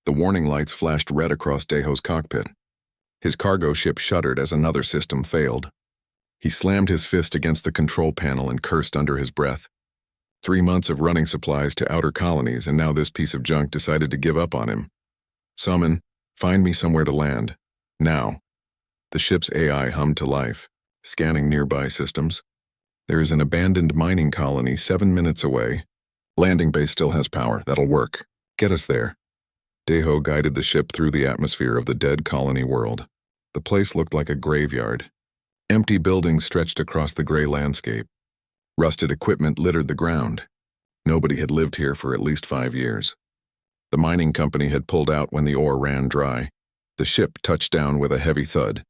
The warning lights flashed red across Deho's cockpit. His cargo ship shuddered as another system failed. He slammed his fist against the control panel and cursed under his breath. 3 months of running supplies to outer colonies, and now this piece of junk decided to give up on him. Summon, find me somewhere to land. Now. The ship's AI hummed to life, scanning nearby systems. There is an abandoned mining colony 7 minutes away. Landing base still has power. That'll work. Get us there. Deho guided the ship through the atmosphere of the dead colony world. The place looked like a graveyard. Empty buildings stretched across the gray landscape. Rusted equipment littered the ground. Nobody had lived here for at least 5 years. The mining company had pulled out when the ore ran dry. The ship touched down with a heavy thud.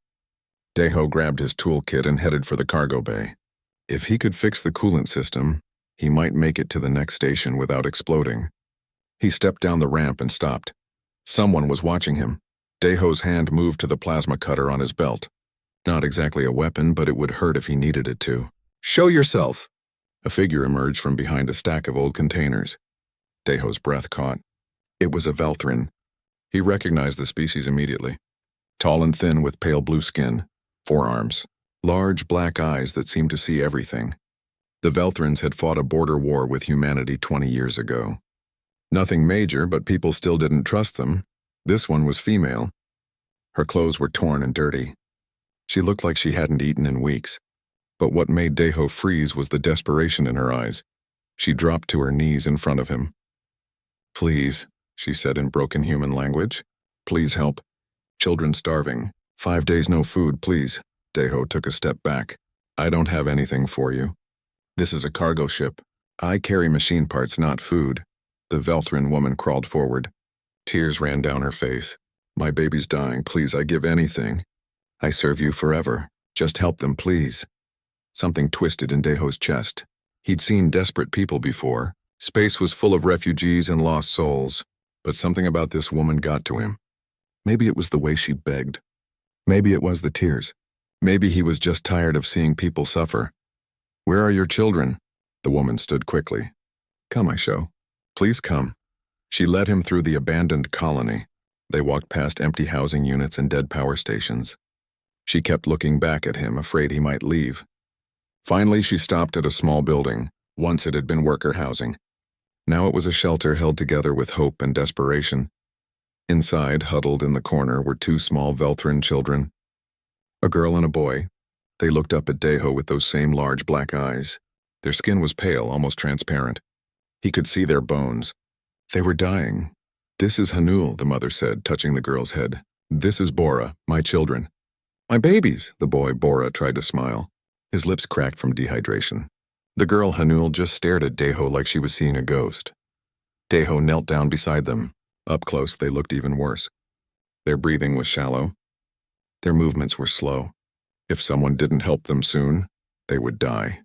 Deho grabbed his toolkit and headed for the cargo bay. If he could fix the coolant system, he might make it to the next station without exploding. He stepped down the ramp and stopped. Someone was watching him. Deho's hand moved to the plasma cutter on his belt. Not exactly a weapon, but it would hurt if he needed it to. "Show yourself!" A figure emerged from behind a stack of old containers. Deho's breath caught. It was a Velthrin. He recognized the species immediately. Tall and thin with pale blue skin, 4 arms, large black eyes that seemed to see everything. The Velthrins had fought a border war with humanity 20 years ago. Nothing major, but people still didn't trust them. This one was female. Her clothes were torn and dirty. She looked like she hadn't eaten in weeks. But what made Deho freeze was the desperation in her eyes. She dropped to her knees in front of him. "Please," she said in broken human language. "Please help. Children starving. 5 days no food, please." Deho took a step back. "I don't have anything for you. This is a cargo ship. I carry machine parts, not food." The Velthrin woman crawled forward. Tears ran down her face. "My baby's dying. Please, I give anything. I serve you forever. Just help them, please." Something twisted in Deho's chest. He'd seen desperate people before. Space was full of refugees and lost souls. But something about this woman got to him. Maybe it was the way she begged. Maybe it was the tears. Maybe he was just tired of seeing people suffer. "Where are your children?" The woman stood quickly. "Come, I show. Please come." She led him through the abandoned colony. They walked past empty housing units and dead power stations. She kept looking back at him, afraid he might leave. Finally, she stopped at a small building. Once it had been worker housing. Now it was a shelter held together with hope and desperation. Inside, huddled in the corner, were 2 small Velthrin children. A girl and a boy. They looked up at Deho with those same large black eyes. Their skin was pale, almost transparent. He could see their bones. They were dying. "This is Hanul," the mother said, touching the girl's head. "This is Bora, my children." "My babies," the boy, Bora, tried to smile. His lips cracked from dehydration. The girl, Hanul, just stared at Deho like she was seeing a ghost. Deho knelt down beside them. Up close, they looked even worse. Their breathing was shallow. Their movements were slow. If someone didn't help them soon, they would die.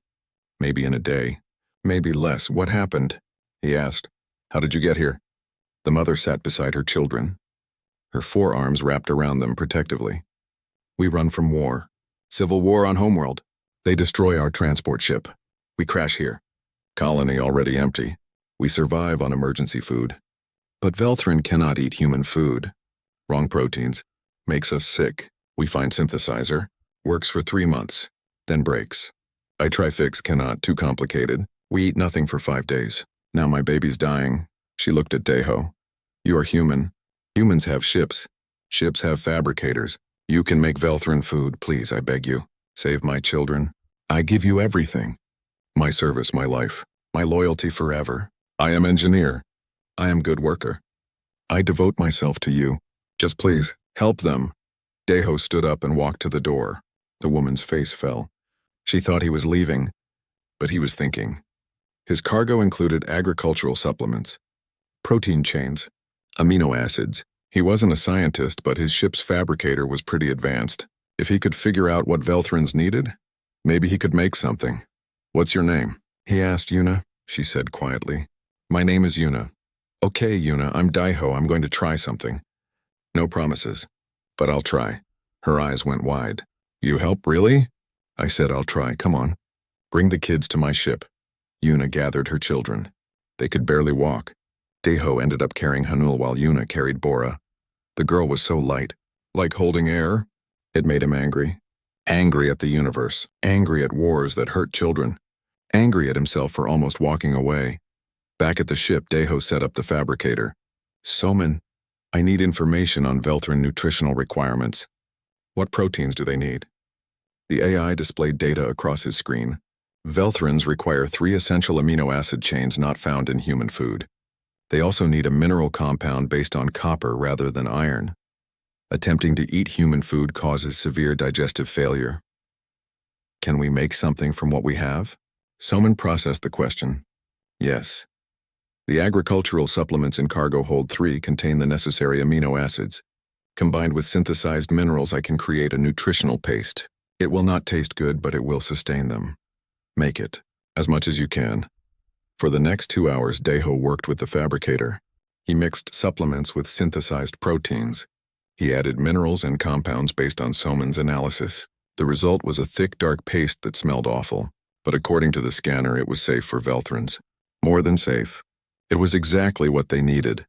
Maybe in a day. Maybe less. "What happened?" he asked. "How did you get here?" The mother sat beside her children. Her 4 arms wrapped around them protectively. "We run from war. Civil war on homeworld. They destroy our transport ship. We crash here. Colony already empty. We survive on emergency food. But Velthrin cannot eat human food. Wrong proteins. Makes us sick. We find synthesizer. Works for 3 months. Then breaks. I try fix, cannot. Too complicated. We eat nothing for 5 days. Now my baby's dying." She looked at Deho. "You are human. Humans have ships. Ships have fabricators. You can make Velthrin food. Please, I beg you. Save my children. I give you everything. My service, my life. My loyalty forever. I am engineer. I am good worker. I devote myself to you. Just please, help them." Deho stood up and walked to the door. The woman's face fell. She thought he was leaving, but he was thinking. His cargo included agricultural supplements, protein chains, amino acids. He wasn't a scientist, but his ship's fabricator was pretty advanced. If he could figure out what Velthrins needed, maybe he could make something. "What's your name?" he asked Yuna. She said quietly, "My name is Yuna." "Okay, Yuna, I'm Deho. I'm going to try something." "No promises, but I'll try." Her eyes went wide. "You help, really?" I said, "I'll try. Come on. Bring the kids to my ship." Yuna gathered her children. They could barely walk. Deho ended up carrying Hanul while Yuna carried Bora. The girl was so light, like holding air. It made him angry. Angry at the universe, angry at wars that hurt children, angry at himself for almost walking away. Back at the ship, Deho set up the fabricator. Soman, I need information on Velthrin nutritional requirements. What proteins do they need? The AI displayed data across his screen. Velthrins require 3 essential amino acid chains not found in human food. They also need a mineral compound based on copper rather than iron. Attempting to eat human food causes severe digestive failure. Can we make something from what we have? Soman processed the question. Yes. The agricultural supplements in Cargo Hold 3 contain the necessary amino acids. Combined with synthesized minerals, I can create a nutritional paste. It will not taste good, but it will sustain them. Make it, as much as you can. For the next 2 hours, Deho worked with the fabricator. He mixed supplements with synthesized proteins. He added minerals and compounds based on Soman's analysis. The result was a thick, dark paste that smelled awful, but according to the scanner, it was safe for Velthrins. More than safe. It was exactly what they needed.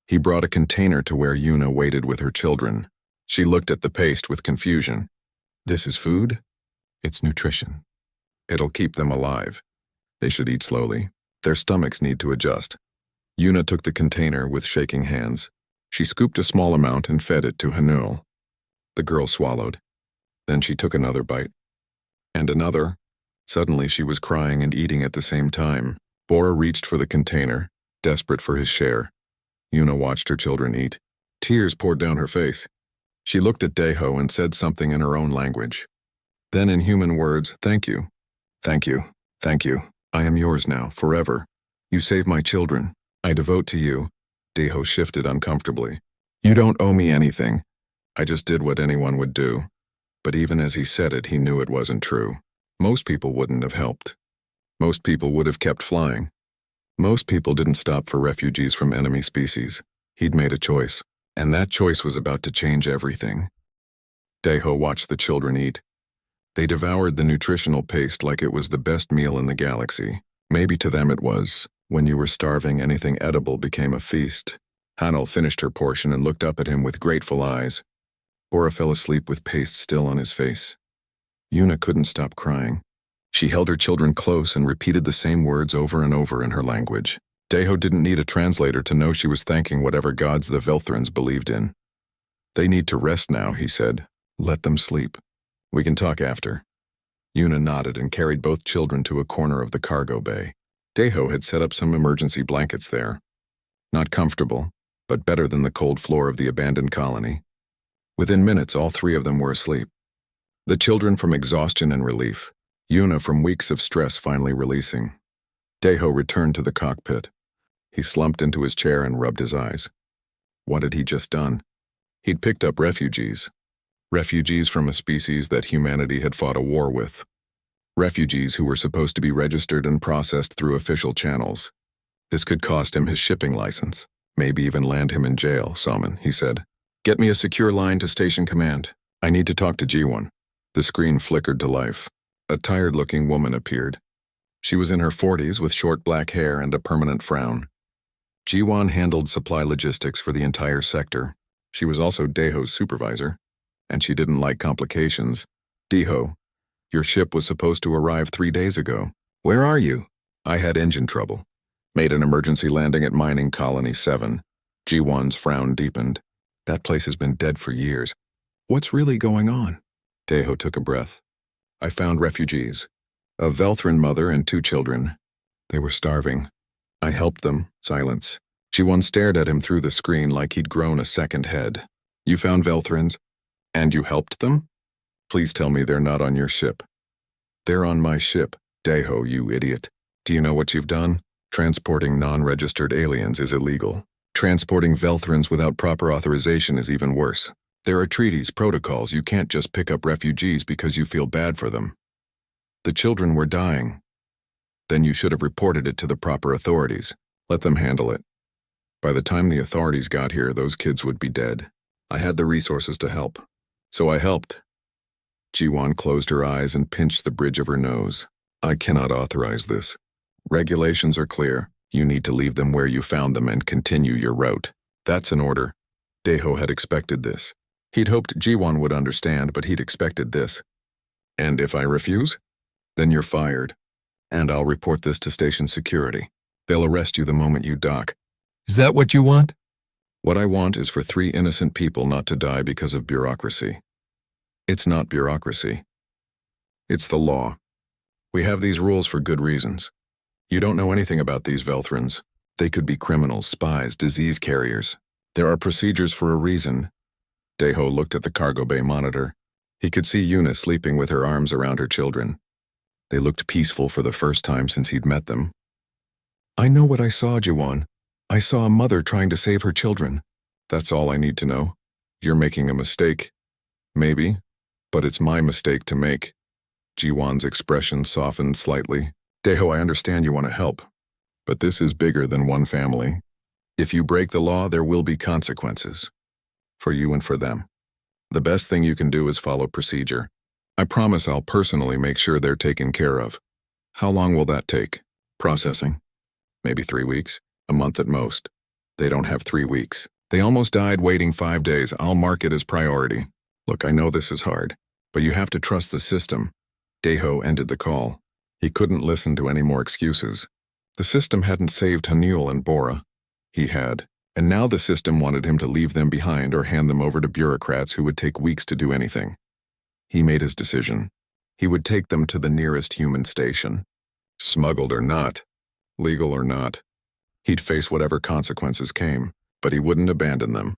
He brought a container to where Yuna waited with her children. She looked at the paste with confusion. This is food? It's nutrition. It'll keep them alive. They should eat slowly. Their stomachs need to adjust. Yuna took the container with shaking hands. She scooped a small amount and fed it to Hanul. The girl swallowed. Then she took another bite. And another. Suddenly she was crying and eating at the same time. Bora reached for the container, desperate for his share. Yuna watched her children eat. Tears poured down her face. She looked at Deho and said something in her own language. Then in human words, thank you. Thank you. Thank you. I am yours now, forever. You saved my children. I devote to you. Deho shifted uncomfortably. You don't owe me anything. I just did what anyone would do. But even as he said it, he knew it wasn't true. Most people wouldn't have helped. Most people would have kept flying. Most people didn't stop for refugees from enemy species. He'd made a choice, and that choice was about to change everything. Deho watched the children eat. They devoured the nutritional paste like it was the best meal in the galaxy. Maybe to them it was. When you were starving, anything edible became a feast. Hanul finished her portion and looked up at him with grateful eyes. Bora fell asleep with paste still on his face. Yuna couldn't stop crying. She held her children close and repeated the same words over and over in her language. Deho didn't need a translator to know she was thanking whatever gods the Velthrins believed in. They need to rest now, he said. Let them sleep. We can talk after. Yuna nodded and carried both children to a corner of the cargo bay. Deho had set up some emergency blankets there. Not comfortable, but better than the cold floor of the abandoned colony. Within minutes, all 3 of them were asleep. The children from exhaustion and relief. Yuna from weeks of stress finally releasing. Deho returned to the cockpit. He slumped into his chair and rubbed his eyes. What had he just done? He'd picked up refugees. Refugees from a species that humanity had fought a war with. Refugees who were supposed to be registered and processed through official channels. This could cost him his shipping license, maybe even land him in jail, Soman, he said. Get me a secure line to Station Command. I need to talk to G1. The screen flickered to life. A tired-looking woman appeared. She was in her 40s with short black hair and a permanent frown. G1 handled supply logistics for the entire sector. She was also Deho's supervisor, and she didn't like complications. Deho, your ship was supposed to arrive 3 days ago. Where are you? I had engine trouble. Made an emergency landing at Mining Colony 7. G1's frown deepened. That place has been dead for years. What's really going on? Deho took a breath. I found refugees. A Velthrin mother and 2 children. They were starving. I helped them. Silence. G1 stared at him through the screen like he'd grown a second head. You found Velthrins? And you helped them? Please tell me they're not on your ship. They're on my ship, Deho, you idiot. Do you know what you've done? Transporting non-registered aliens is illegal. Transporting Velthrins without proper authorization is even worse. There are treaties, protocols. You can't just pick up refugees because you feel bad for them. The children were dying. Then you should have reported it to the proper authorities. Let them handle it. By the time the authorities got here, those kids would be dead. I had the resources to help. So I helped. G1 closed her eyes and pinched the bridge of her nose. I cannot authorize this. Regulations are clear. You need to leave them where you found them and continue your route. That's an order. Deho had expected this. He'd hoped Jiwon would understand, but he'd expected this. And if I refuse? Then you're fired. And I'll report this to station security. They'll arrest you the moment you dock. Is that what you want? What I want is for 3 innocent people not to die because of bureaucracy. It's not bureaucracy. It's the law. We have these rules for good reasons. You don't know anything about these Velthrons. They could be criminals, spies, disease carriers. There are procedures for a reason. Deho looked at the cargo bay monitor. He could see Yuna sleeping with her arms around her children. They looked peaceful for the first time since he'd met them. I know what I saw, Jiwon. I saw a mother trying to save her children. That's all I need to know. You're making a mistake. Maybe, but it's my mistake to make. Jiwon's expression softened slightly. Deho, I understand you want to help, but this is bigger than one family. If you break the law, there will be consequences. For you and for them. The best thing you can do is follow procedure. I promise I'll personally make sure they're taken care of. How long will that take? Processing. Maybe 3 weeks, a month at most. They don't have 3 weeks. They almost died waiting 5 days. I'll mark it as priority. Look, I know this is hard, but you have to trust the system. Deho ended the call. He couldn't listen to any more excuses. The system hadn't saved Hanul and Bora. He had, and now the system wanted him to leave them behind or hand them over to bureaucrats who would take weeks to do anything. He made his decision. He would take them to the nearest human station. Smuggled or not, legal or not. He'd face whatever consequences came, but he wouldn't abandon them.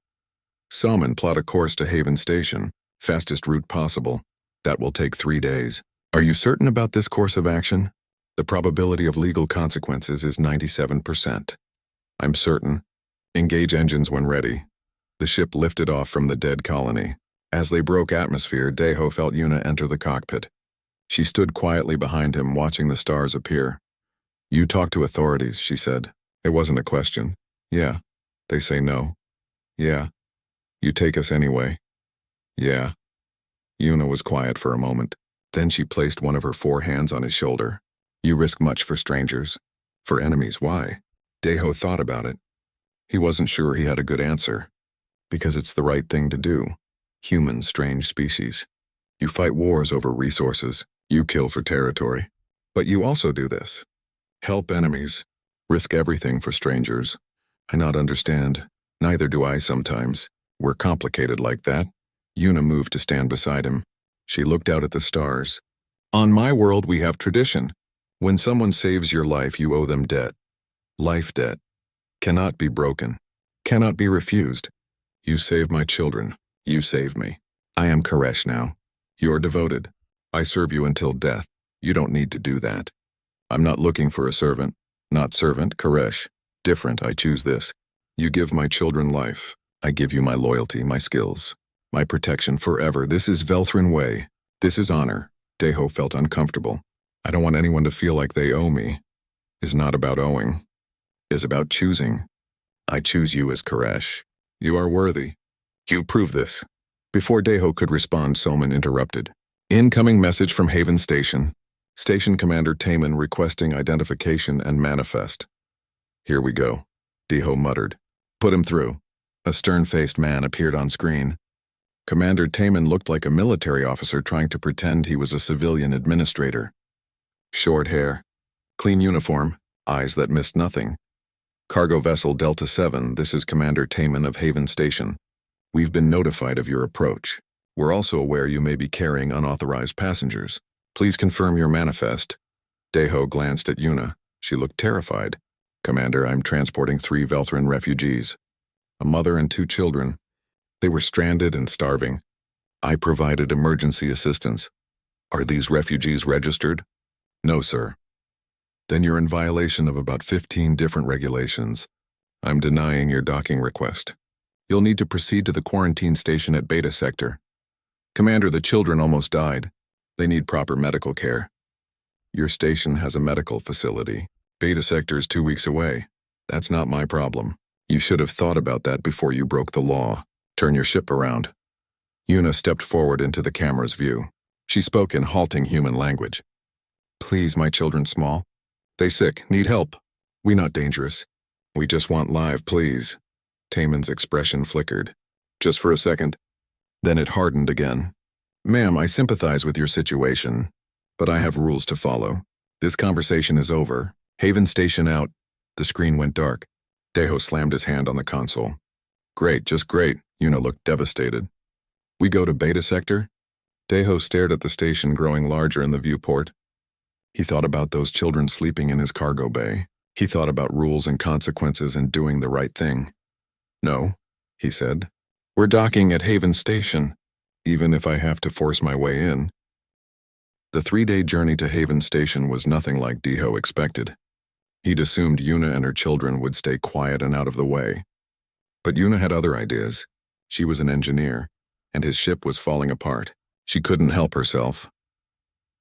Salmon plot a course to Haven Station, fastest route possible. That will take 3 days. Are you certain about this course of action? The probability of legal consequences is 97%. I'm certain. Engage engines when ready. The ship lifted off from the dead colony. As they broke atmosphere, Deho felt Yuna enter the cockpit. She stood quietly behind him, watching the stars appear. You talk to authorities, she said. It wasn't a question. Yeah. They say no. Yeah. You take us anyway. Yeah. Yuna was quiet for a moment. Then she placed one of her 4 hands on his shoulder. You risk much for strangers. For enemies, why? Deho thought about it. He wasn't sure he had a good answer. Because it's the right thing to do. Human, strange species. You fight wars over resources. You kill for territory. But you also do this. Help enemies. Risk everything for strangers. I not understand. Neither do I sometimes. We're complicated like that. Yuna moved to stand beside him. She looked out at the stars. On my world, we have tradition. When someone saves your life, you owe them debt. Life debt. Cannot be broken. Cannot be refused. You save my children. You save me. I am Koresh now. You're devoted. I serve you until death. You don't need to do that. I'm not looking for a servant. Not servant, Koresh. Different, I choose this. You give my children life. I give you my loyalty, my skills. My protection forever. This is Velthrin way. This is honor. Deho felt uncomfortable. I don't want anyone to feel like they owe me. Is not about owing. Is about choosing. I choose you as Koresh. You are worthy. You prove this. Before Deho could respond, Solman interrupted. Incoming message from Haven Station. Station Commander Taman requesting identification and manifest. Here we go. Deho muttered. Put him through. A stern-faced man appeared on screen. Commander Taman looked like a military officer trying to pretend he was a civilian administrator. Short hair. Clean uniform. Eyes that missed nothing. Cargo vessel Delta 7, this is Commander Taman of Haven Station. We've been notified of your approach. We're also aware you may be carrying unauthorized passengers. Please confirm your manifest. Deho glanced at Yuna. She looked terrified. Commander, I'm transporting 3 Velthrin refugees. A mother and 2 children. They were stranded and starving. I provided emergency assistance. Are these refugees registered? No, sir. Then you're in violation of about 15 different regulations. I'm denying your docking request. You'll need to proceed to the quarantine station at Beta Sector. Commander, the children almost died. They need proper medical care. Your station has a medical facility. Beta Sector is 2 weeks away. That's not my problem. You should have thought about that before you broke the law. Turn your ship around. Yuna stepped forward into the camera's view. She spoke in halting human language. Please, my children small. They sick, need help. We not dangerous. We just want live, please. Taman's expression flickered. Just for a second. Then it hardened again. Ma'am, I sympathize with your situation, but I have rules to follow. This conversation is over. Haven Station out. The screen went dark. Deho slammed his hand on the console. Great, just great. Yuna looked devastated. We go to Beta Sector? Deho stared at the station growing larger in the viewport. He thought about those children sleeping in his cargo bay. He thought about rules and consequences and doing the right thing. No, he said. We're docking at Haven Station, even if I have to force my way in. The 3-day journey to Haven Station was nothing like Deho expected. He'd assumed Yuna and her children would stay quiet and out of the way. But Yuna had other ideas. She was an engineer, and his ship was falling apart. She couldn't help herself.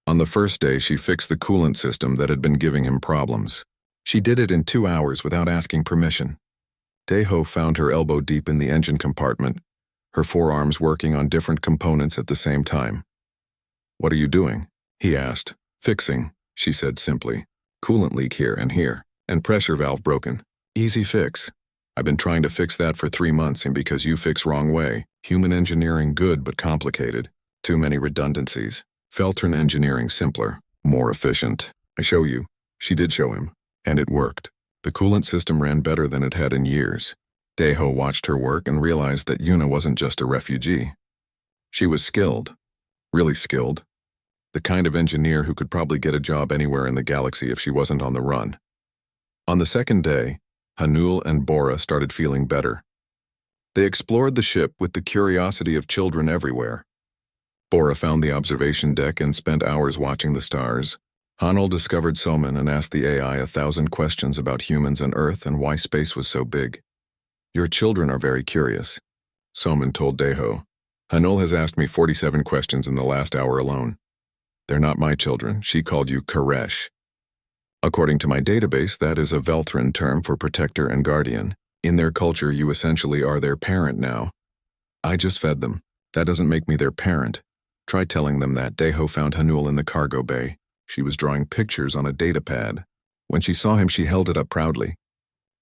On the first day, she fixed the coolant system that had been giving him problems. She did it in 2 hours without asking permission. Deho found her elbow deep in the engine compartment, her forearms working on different components at the same time. What are you doing? He asked. Fixing, she said simply. Coolant leak here, and pressure valve broken. Easy fix. I've been trying to fix that for 3 months, and because you fix wrong way. Human engineering good but complicated. Too many redundancies. Feltron engineering simpler, more efficient. I show you. She did show him, and it worked. The coolant system ran better than it had in years. Deho watched her work and realized that Yuna wasn't just a refugee. She was skilled. Really skilled. The kind of engineer who could probably get a job anywhere in the galaxy if she wasn't on the run. On the second day, Hanul and Bora started feeling better. They explored the ship with the curiosity of children everywhere. Bora found the observation deck and spent hours watching the stars. Hanul discovered Soman and asked the AI 1,000 questions about humans and Earth and why space was so big. Your children are very curious, Soman told Deho. Hanul has asked me 47 questions in the last hour alone. They're not my children. She called you Koresh. According to my database, that is a Velthran term for protector and guardian. In their culture, you essentially are their parent now. I just fed them. That doesn't make me their parent. Try telling them that. Deho found Hanul in the cargo bay. She was drawing pictures on a datapad. When she saw him, she held it up proudly.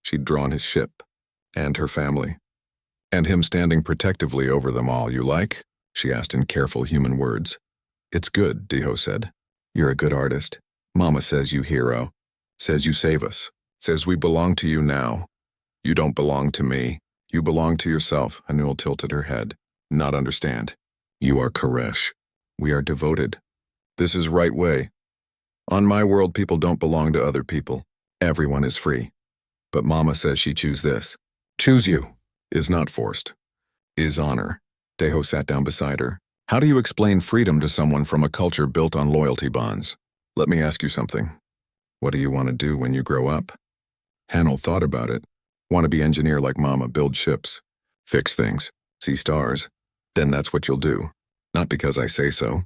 She'd drawn his ship, and her family, and him standing protectively over them all. You like? She asked in careful human words. It's good, Deho said. You're a good artist. Mama says you hero. Says you save us. Says we belong to you now. You don't belong to me. You belong to yourself. Hanul tilted her head. Not understand. You are Koresh. We are devoted. This is right way. On my world, people don't belong to other people. Everyone is free. But Mama says she choose this. Choose you. Is not forced. Is honor. Deho sat down beside her. How do you explain freedom to someone from a culture built on loyalty bonds? Let me ask you something. What do you want to do when you grow up? Hanul thought about it. Want to be engineer like Mama, build ships, fix things, see stars. Then that's what you'll do. Not because I say so.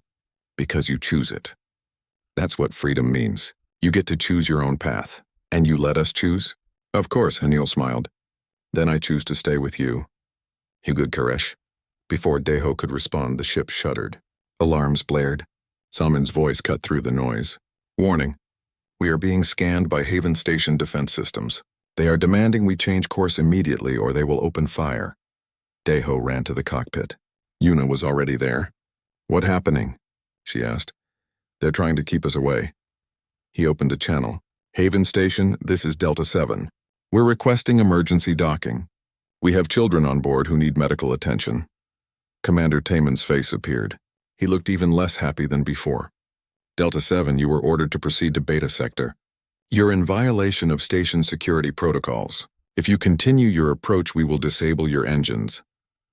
Because you choose it. That's what freedom means. You get to choose your own path. And you let us choose? Of course, Hanul smiled. Then I choose to stay with you. You good, Koresh? Before Deho could respond, the ship shuddered. Alarms blared. Saman's voice cut through the noise. Warning. We are being scanned by Haven Station defense systems. They are demanding we change course immediately or they will open fire. Deho ran to the cockpit. Yuna was already there. What happening? She asked. They're trying to keep us away. He opened a channel. Haven Station, this is Delta 7. We're requesting emergency docking. We have children on board who need medical attention. Commander Taman's face appeared. He looked even less happy than before. Delta 7, you were ordered to proceed to Beta Sector. You're in violation of station security protocols. If you continue your approach, we will disable your engines.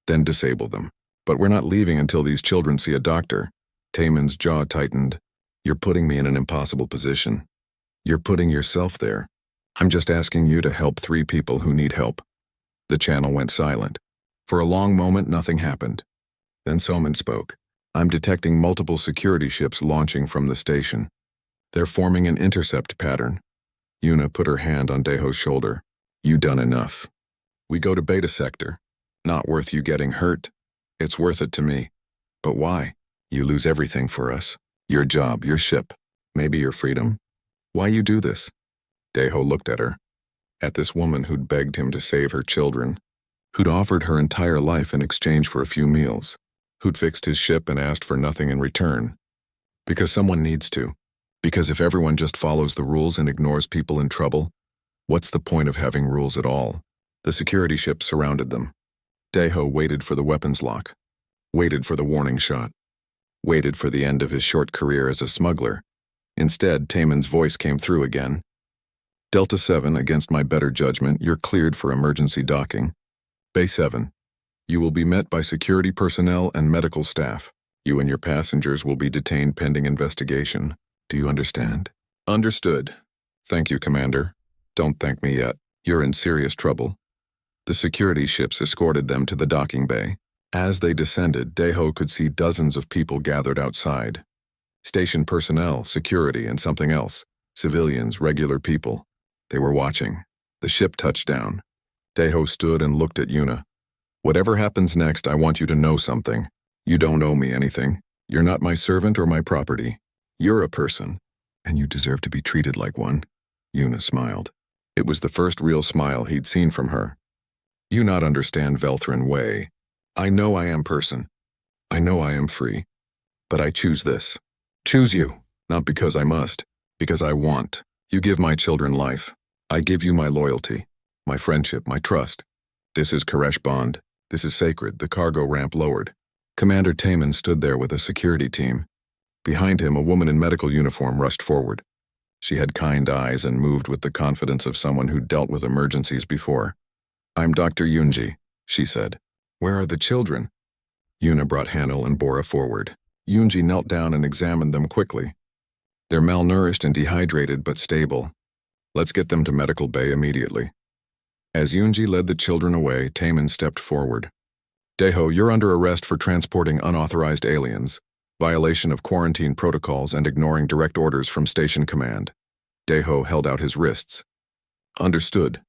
Then disable them. But we're not leaving until these children see a doctor. Taman's jaw tightened. You're putting me in an impossible position. You're putting yourself there. I'm just asking you to help 3 people who need help. The channel went silent. For a long moment, nothing happened. Then Soman spoke. I'm detecting multiple security ships launching from the station. They're forming an intercept pattern. Yuna put her hand on Deho's shoulder. You done enough. We go to Beta Sector. Not worth you getting hurt. It's worth it to me. But why? You lose everything for us. Your job, your ship, maybe your freedom. Why you do this? Deho looked at her. at this woman who'd begged him to save her children, who'd offered her entire life in exchange for a few meals, who'd fixed his ship and asked for nothing in return. Because someone needs to. Because if everyone just follows the rules and ignores people in trouble, what's the point of having rules at all? The security ship surrounded them. Deho waited for the weapons lock, waited for the warning shot, waited for the end of his short career as a smuggler. Instead, Taman's voice came through again. Delta 7, against my better judgment, you're cleared for emergency docking. Bay 7, you will be met by security personnel and medical staff. You and your passengers will be detained pending investigation. Do you understand? Understood. Thank you, Commander. Don't thank me yet. You're in serious trouble. The security ships escorted them to the docking bay. As they descended, Deho could see dozens of people gathered outside. Station personnel, security, and something else. Civilians, regular people. They were watching. The ship touched down. Deho stood and looked at Yuna. Whatever happens next, I want you to know something. You don't owe me anything. You're not my servant or my property. You're a person, and you deserve to be treated like one. Yuna smiled. It was the first real smile he'd seen from her. You not understand Velthran way. I know I am person. I know I am free. But I choose this. Choose you, not because I must, because I want. You give my children life. I give you my loyalty, my friendship, my trust. This is Koresh Bond. This is sacred. The cargo ramp lowered. Commander Taman stood there with a security team. Behind him, a woman in medical uniform rushed forward. She had kind eyes and moved with the confidence of someone who'd dealt with emergencies before. I'm Dr. Yunji, she said. Where are the children? Yuna brought Hanel and Bora forward. Yunji knelt down and examined them quickly. They're malnourished and dehydrated but stable. Let's get them to medical bay immediately. As Yunji led the children away, Taman stepped forward. Deho, you're under arrest for transporting unauthorized aliens, violation of quarantine protocols, and ignoring direct orders from station command. Deho held out his wrists. Understood.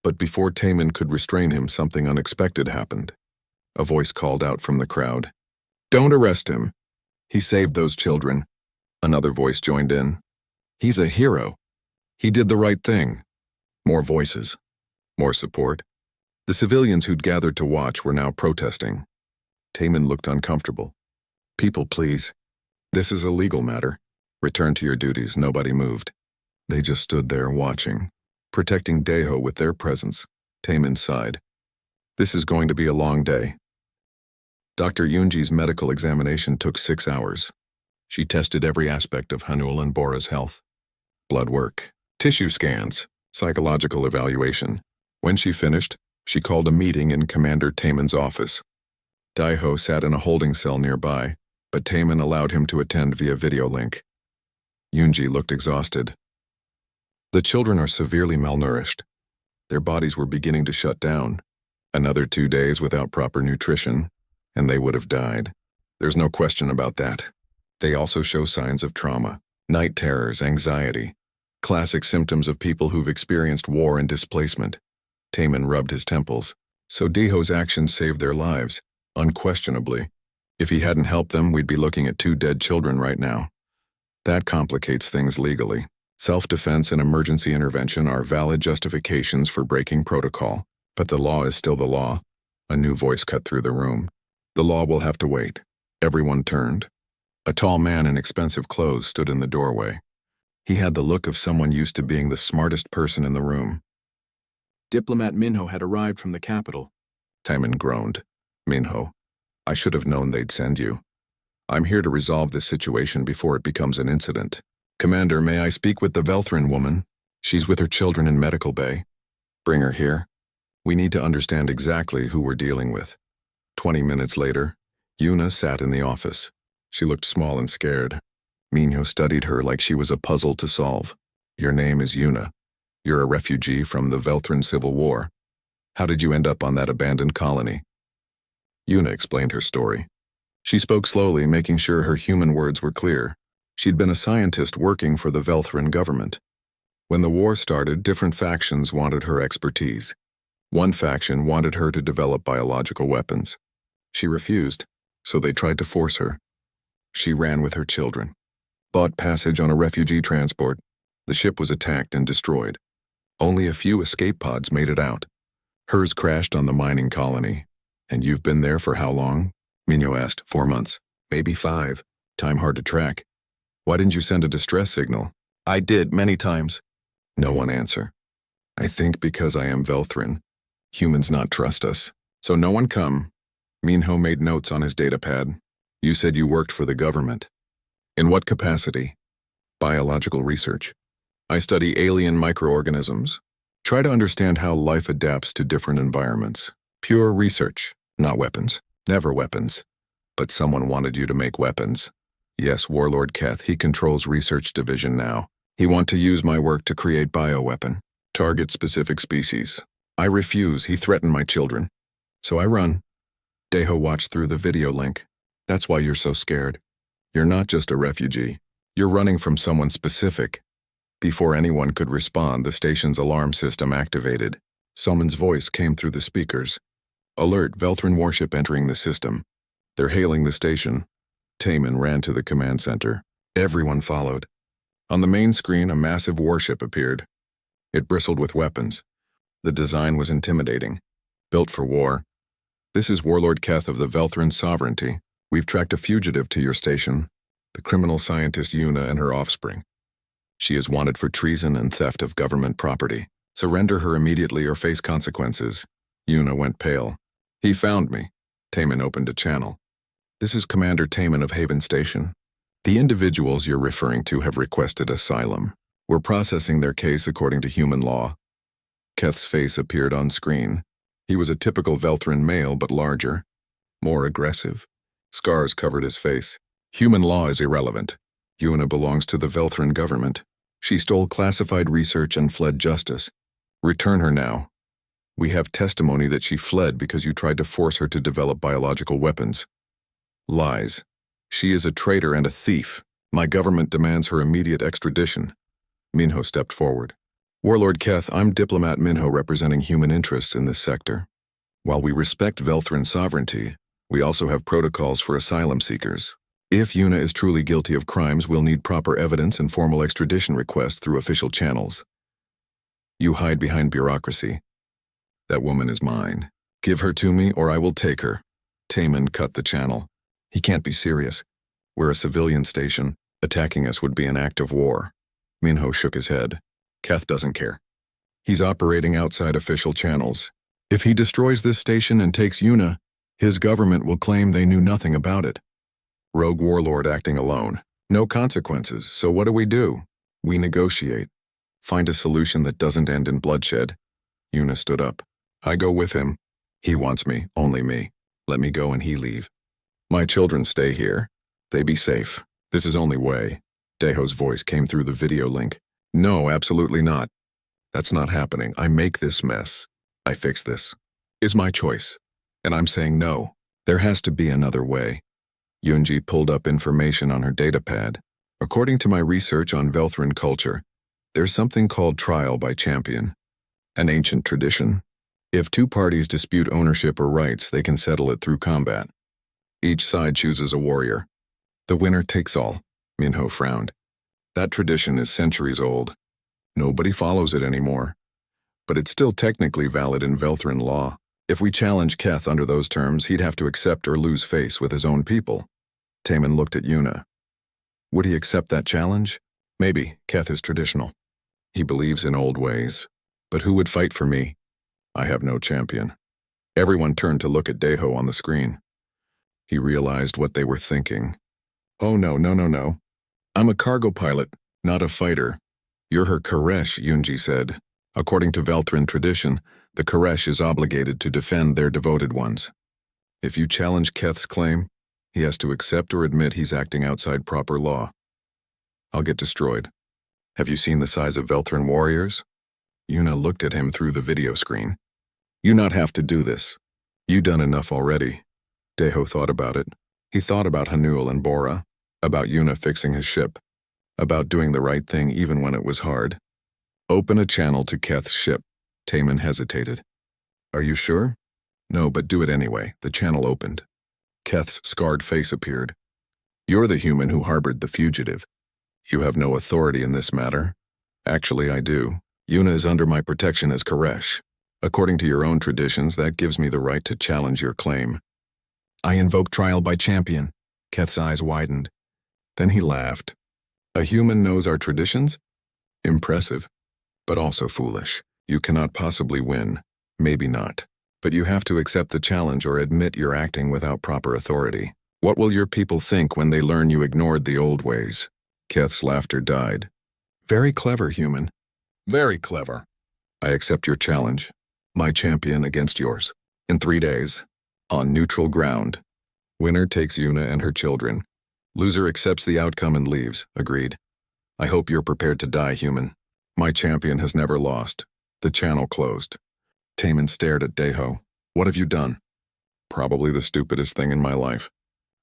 But before Taman could restrain him, something unexpected happened. A voice called out from the crowd. Don't arrest him. He saved those children. Another voice joined in. He's a hero. He did the right thing. More voices. More support. The civilians who'd gathered to watch were now protesting. Taman looked uncomfortable. People, please. This is a legal matter. Return to your duties. Nobody moved. They just stood there watching, protecting Deho with their presence. Taman sighed. This is going to be a long day. Dr. Yunji's medical examination took 6 hours. She tested every aspect of Hanul and Bora's health. Blood work, tissue scans, psychological evaluation. When she finished, she called a meeting in Commander Taman's office. Deho sat in a holding cell nearby, but Taman allowed him to attend via video link. Yunji looked exhausted. The children are severely malnourished. Their bodies were beginning to shut down. Another 2 days without proper nutrition, and they would have died. There's no question about that. They also show signs of trauma, night terrors, anxiety, classic symptoms of people who've experienced war and displacement. Taman rubbed his temples. So Deho's actions saved their lives, unquestionably. If he hadn't helped them, we'd be looking at 2 dead children right now. That complicates things legally. Self-defense and emergency intervention are valid justifications for breaking protocol, but the law is still the law. A new voice cut through the room. The law will have to wait. Everyone turned. A tall man in expensive clothes stood in the doorway. He had the look of someone used to being the smartest person in the room. Diplomat Minho had arrived from the capital. Taman groaned. Minho, I should have known they'd send you. I'm here to resolve this situation before it becomes an incident. Commander, may I speak with the Velthran woman? She's with her children in medical bay. Bring her here. We need to understand exactly who we're dealing with. 20 minutes later, Yuna sat in the office. She looked small and scared. Minho studied her like she was a puzzle to solve. Your name is Yuna. You're a refugee from the Velthran Civil War. How did you end up on that abandoned colony? Yuna explained her story. She spoke slowly, making sure her human words were clear. She'd been a scientist working for the Velthran government. When the war started, different factions wanted her expertise. One faction wanted her to develop biological weapons. She refused, so they tried to force her. She ran with her children. Bought passage on a refugee transport. The ship was attacked and destroyed. Only a few escape pods made it out. Hers crashed on the mining colony. And you've been there for how long? Minho asked. 4 months. Maybe 5. Time hard to track. Why didn't you send a distress signal? I did, many times. No one answer. I think because I am Velthrin. Humans not trust us. So no one come. Minho made notes on his datapad. You said you worked for the government. In what capacity? Biological research. I study alien microorganisms. Try to understand how life adapts to different environments. Pure research, not weapons. Never weapons. But someone wanted you to make weapons. Yes, Warlord Keth, he controls research division now. He want to use my work to create bioweapon. Target specific species. I refuse, he threatened my children. So I run. Deho watched through the video link. That's why you're so scared. You're not just a refugee. You're running from someone specific. Before anyone could respond, the station's alarm system activated. Someone's voice came through the speakers. Alert, Velthrin warship entering the system. They're hailing the station. Taman ran to the command center. Everyone followed. On the main screen, a massive warship appeared. It bristled with weapons. The design was intimidating. Built for war. This is Warlord Keth of the Velthrin Sovereignty. We've tracked a fugitive to your station, the criminal scientist Yuna and her offspring. She is wanted for treason and theft of government property. Surrender her immediately or face consequences. Yuna went pale. He found me. Taman opened a channel. This is Commander Taman of Haven Station. The individuals you're referring to have requested asylum. We're processing their case according to human law. Keth's face appeared on screen. He was a typical Velthrin male, but larger, more aggressive. Scars covered his face. Human law is irrelevant. Yuna belongs to the Velthrin government. She stole classified research and fled justice. Return her now. We have testimony that she fled because you tried to force her to develop biological weapons. Lies. She is a traitor and a thief. My government demands her immediate extradition. Minho stepped forward. Warlord Keth, I'm Diplomat Minho representing human interests in this sector. While we respect Velthrin sovereignty, we also have protocols for asylum seekers. If Yuna is truly guilty of crimes, we'll need proper evidence and formal extradition requests through official channels. You hide behind bureaucracy. That woman is mine. Give her to me or I will take her. Taman cut the channel. He can't be serious. We're a civilian station. Attacking us would be an act of war. Minho shook his head. Keth doesn't care. He's operating outside official channels. If he destroys this station and takes Yuna, his government will claim they knew nothing about it. Rogue warlord acting alone. No consequences, so what do? We negotiate. Find a solution that doesn't end in bloodshed. Yuna stood up. I go with him. He wants me, only me. Let me go and he leave. My children stay here. They be safe. This is only way. Deho's voice came through the video link. No, absolutely not. That's not happening. I make this mess. I fix this. Is my choice. And I'm saying no. There has to be another way. Yunji pulled up information on her datapad. According to my research on Velthrin culture, there's something called trial by champion. An ancient tradition. If two parties dispute ownership or rights, they can settle it through combat. Each side chooses a warrior. The winner takes all. Minho frowned. That tradition is centuries old. Nobody follows it anymore. But it's still technically valid in Velthrin law. If we challenge Keth under those terms, he'd have to accept or lose face with his own people. Taman looked at Yuna. Would he accept that challenge? Maybe. Keth is traditional. He believes in old ways. But who would fight for me? I have no champion. Everyone turned to look at Deho on the screen. He realized what they were thinking. Oh no. I'm a cargo pilot, not a fighter. You're her Koresh, Yunji said. According to Velthrin tradition, the Koresh is obligated to defend their devoted ones. If you challenge Keth's claim, he has to accept or admit he's acting outside proper law. I'll get destroyed. Have you seen the size of Velthrin warriors? Yuna looked at him through the video screen. You not have to do this. You done enough already. Deho thought about it. He thought about Hanul and Bora, about Yuna fixing his ship, about doing the right thing even when it was hard. Open a channel to Keth's ship. Taman hesitated. Are you sure? No, but do it anyway. The channel opened. Keth's scarred face appeared. You're the human who harbored the fugitive. You have no authority in this matter. Actually, I do. Yuna is under my protection as Koresh. According to your own traditions, that gives me the right to challenge your claim. I invoke trial by champion. Keth's eyes widened. Then he laughed. A human knows our traditions? Impressive, but also foolish. You cannot possibly win. Maybe not. But you have to accept the challenge or admit you're acting without proper authority. What will your people think when they learn you ignored the old ways? Keth's laughter died. Very clever, human. Very clever. I accept your challenge. My champion against yours. In 3 days. On neutral ground. Winner takes Yuna and her children. Loser accepts the outcome and leaves. Agreed. I hope you're prepared to die, human. My champion has never lost. The channel closed. Taman stared at Deho. What have you done? Probably the stupidest thing in my life.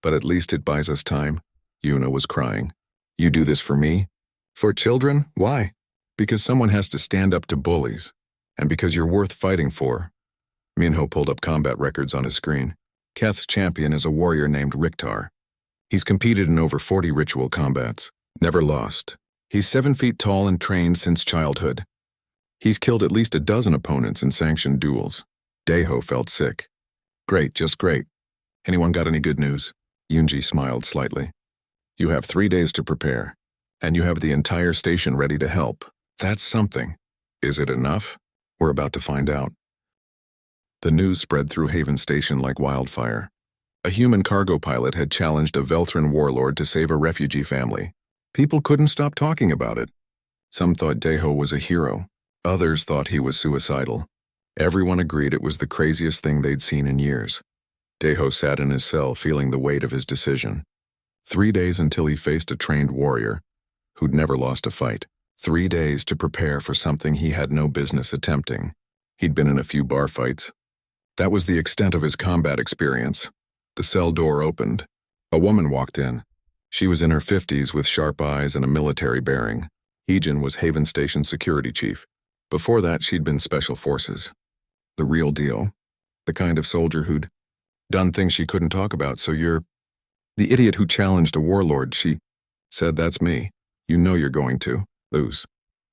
But at least it buys us time. Yuna was crying. You do this for me? For children? Why? Because someone has to stand up to bullies. And because you're worth fighting for. Minho pulled up combat records on his screen. Keth's champion is a warrior named Riktar. He's competed in over 40 ritual combats. Never lost. He's 7 feet tall and trained since childhood. He's killed at least a dozen opponents in sanctioned duels. Deho felt sick. Great, just great. Anyone got any good news? Yunji smiled slightly. You have 3 days to prepare, and you have the entire station ready to help. That's something. Is it enough? We're about to find out. The news spread through Haven Station like wildfire. A human cargo pilot had challenged a Velthran warlord to save a refugee family. People couldn't stop talking about it. Some thought Deho was a hero. Others thought he was suicidal. Everyone agreed it was the craziest thing they'd seen in years. Deho sat in his cell feeling the weight of his decision. 3 days until he faced a trained warrior who'd never lost a fight. 3 days to prepare for something he had no business attempting. He'd been in a few bar fights. That was the extent of his combat experience. The cell door opened. A woman walked in. She was in her 50s with sharp eyes and a military bearing. Heejin was Haven Station security chief. Before that, she'd been special forces. The real deal. The kind of soldier who'd done things she couldn't talk about, so you're the idiot who challenged a warlord. She said, that's me. You know you're going to lose.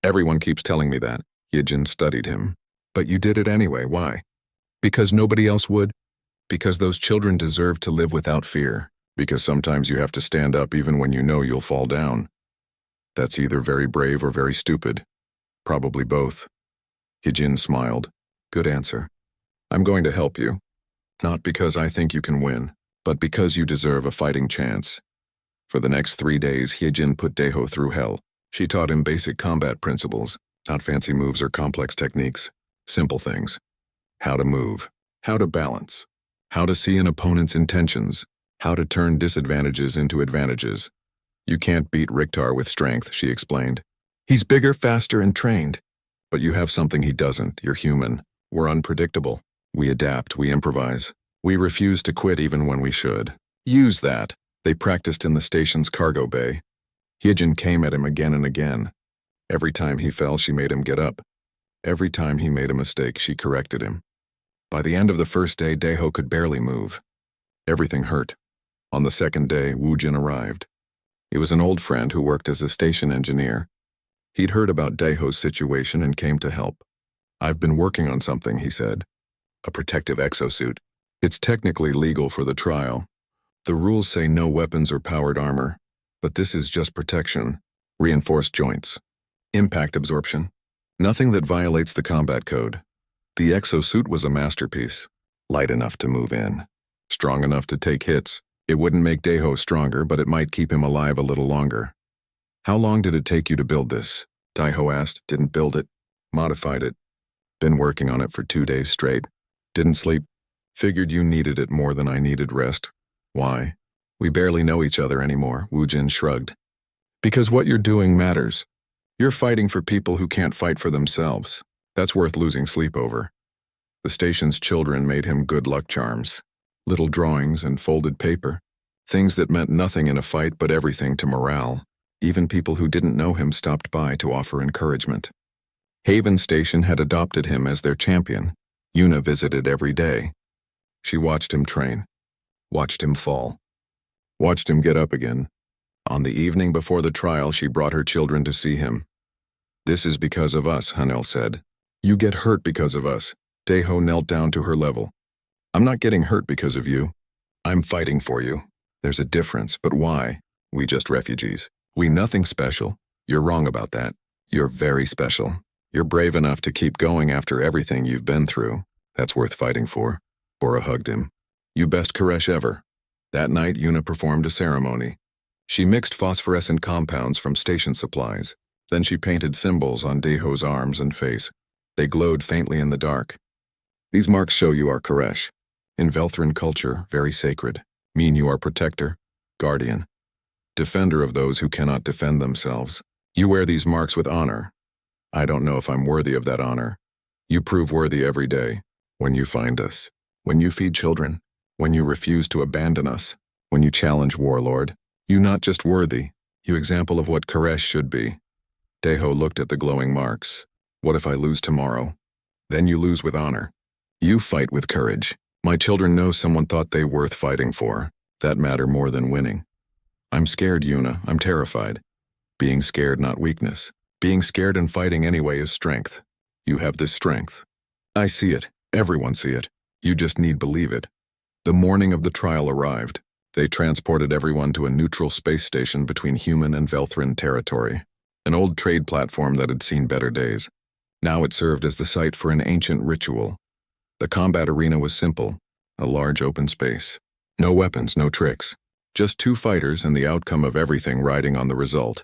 Everyone keeps telling me that. Heejin studied him. But you did it anyway. Why? Because nobody else would? Because those children deserve to live without fear. Because sometimes you have to stand up even when you know you'll fall down. That's either very brave or very stupid. Probably both. Heejin smiled. Good answer. I'm going to help you. Not because I think you can win, but because you deserve a fighting chance. For the next 3 days, Heejin put Deho through hell. She taught him basic combat principles, not fancy moves or complex techniques. Simple things. How to move. How to balance. How to see an opponent's intentions. How to turn disadvantages into advantages. You can't beat Riktar with strength, she explained. He's bigger, faster, and trained. But you have something he doesn't. You're human. We're unpredictable. We adapt, we improvise. We refuse to quit even when we should. Use that. They practiced in the station's cargo bay. Heejin came at him again and again. Every time he fell, she made him get up. Every time he made a mistake, she corrected him. By the end of the first day, Deho could barely move. Everything hurt. On the second day, Woojin arrived. He was an old friend who worked as a station engineer. He'd heard about Deho's situation and came to help. I've been working on something, he said. A protective exosuit. It's technically legal for the trial. The rules say no weapons or powered armor. But this is just protection. Reinforced joints. Impact absorption. Nothing that violates the combat code. The exosuit was a masterpiece. Light enough to move in. Strong enough to take hits. It wouldn't make Deho stronger, but it might keep him alive a little longer. How long did it take you to build this? Deho asked. Didn't build it. Modified it. Been working on it for 2 days straight. Didn't sleep. Figured you needed it more than I needed rest. Why? We barely know each other anymore, Woojin shrugged. Because what you're doing matters. You're fighting for people who can't fight for themselves. That's worth losing sleep over. The station's children made him good luck charms. Little drawings and folded paper. Things that meant nothing in a fight but everything to morale. Even people who didn't know him stopped by to offer encouragement. Haven Station had adopted him as their champion. Yuna visited every day. She watched him train. Watched him fall. Watched him get up again. On the evening before the trial, she brought her children to see him. This is because of us, Hanel said. You get hurt because of us. Deho knelt down to her level. I'm not getting hurt because of you. I'm fighting for you. There's a difference, but why? We just refugees. We nothing special. You're wrong about that. You're very special. You're brave enough to keep going after everything you've been through. That's worth fighting for. Bora hugged him. You best Koresh ever. That night, Yuna performed a ceremony. She mixed phosphorescent compounds from station supplies. Then she painted symbols on Deho's arms and face. They glowed faintly in the dark. These marks show you are Koresh. In Velthran culture, very sacred. Mean you are protector, guardian, defender of those who cannot defend themselves. You wear these marks with honor. I don't know if I'm worthy of that honor. You prove worthy every day. When you find us. When you feed children. When you refuse to abandon us. When you challenge Warlord. You not just worthy. You example of what Koresh should be. Deho looked at the glowing marks. What if I lose tomorrow? Then you lose with honor. You fight with courage. My children know someone thought they worth fighting for. That matter more than winning. I'm scared, Yuna. I'm terrified. Being scared, not weakness. Being scared and fighting anyway is strength. You have this strength. I see it. Everyone see it. You just need believe it. The morning of the trial arrived. They transported everyone to a neutral space station between human and Velthran territory. An old trade platform that had seen better days. Now it served as the site for an ancient ritual. The combat arena was simple, a large open space. No weapons, no tricks. Just two fighters and the outcome of everything riding on the result.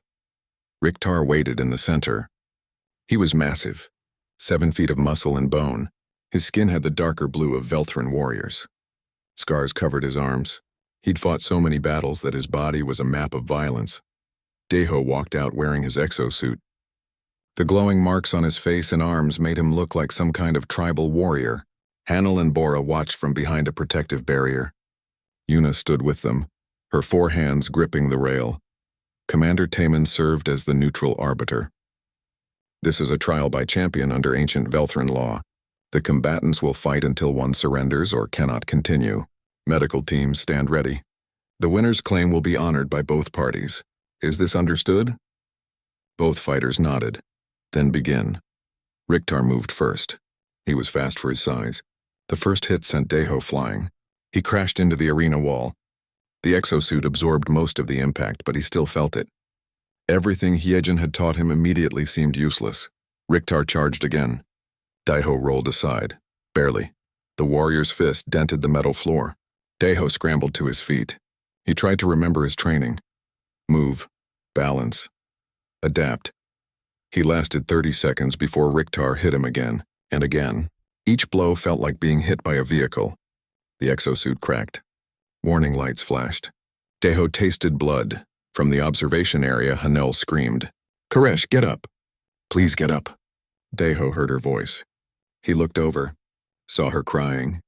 Riktar waited in the center. He was massive, 7 feet of muscle and bone. His skin had the darker blue of Velthran warriors. Scars covered his arms. He'd fought so many battles that his body was a map of violence. Deho walked out wearing his exosuit. The glowing marks on his face and arms made him look like some kind of tribal warrior. Hanel and Bora watched from behind a protective barrier. Yuna stood with them, her 4 hands gripping the rail. Commander Taman served as the neutral arbiter. This is a trial by champion under ancient Velthran law. The combatants will fight until one surrenders or cannot continue. Medical teams stand ready. The winner's claim will be honored by both parties. Is this understood? Both fighters nodded. Then begin. Riktar moved first. He was fast for his size. The first hit sent Deho flying. He crashed into the arena wall. The exosuit absorbed most of the impact, but he still felt it. Everything Hyejin had taught him immediately seemed useless. Riktar charged again. Deho rolled aside. Barely. The warrior's fist dented the metal floor. Deho scrambled to his feet. He tried to remember his training. Move. Balance. Adapt. He lasted 30 seconds before Riktar hit him again, and again. Each blow felt like being hit by a vehicle. The exosuit cracked. Warning lights flashed. Deho tasted blood. From the observation area, Hanel screamed, "Koresh, get up! Please get up!" Deho heard her voice. He looked over, saw her crying,